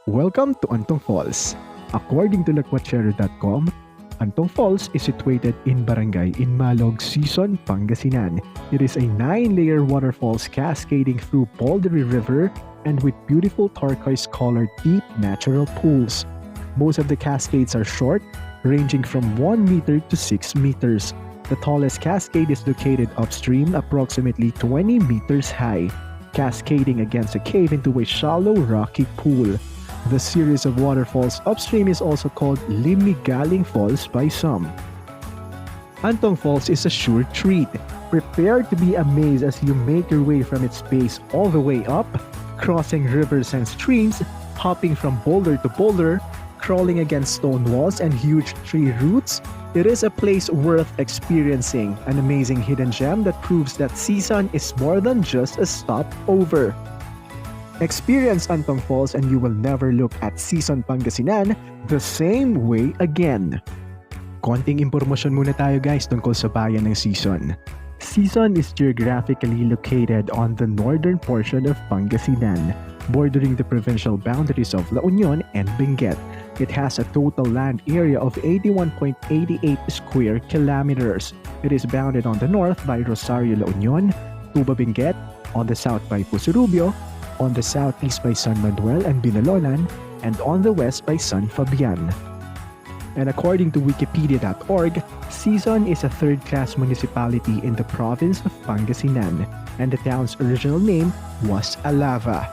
Welcome to Antong Falls. According to lakwachero.com, Antong Falls is situated in Barangay Inmalog, Sison, Pangasinan. It is a 9-layer waterfalls cascading through Poldery River and with beautiful turquoise-colored deep natural pools. Most of the cascades are short, ranging from 1 meter to 6 meters. The tallest cascade is located upstream, approximately 20 meters high, cascading against a cave into a shallow rocky pool. The series of waterfalls upstream is also called Limigaling Falls by some. Antong Falls is a sure treat. Prepare to be amazed as you make your way from its base all the way up, crossing rivers and streams, hopping from boulder to boulder, crawling against stone walls and huge tree roots. It is a place worth experiencing, an amazing hidden gem that proves that Sison is more than just a stopover. Experience Antong Falls and you will never look at Sison, Pangasinan the same way again. Konting impormasyon muna tayo guys tungkol sa bayan ng Sison. Sison is geographically located on the northern portion of Pangasinan, bordering the provincial boundaries of La Union and Benguet. It has a total land area of 81.88 square kilometers. It is bounded on the north by Rosario La Union, Tuba Benguet, on the south by Pusurubio, on the southeast by San Manuel and Binalonan, and on the west by San Fabian. And according to Wikipedia.org, Sison is a third-class municipality in the province of Pangasinan, and the town's original name was Alava.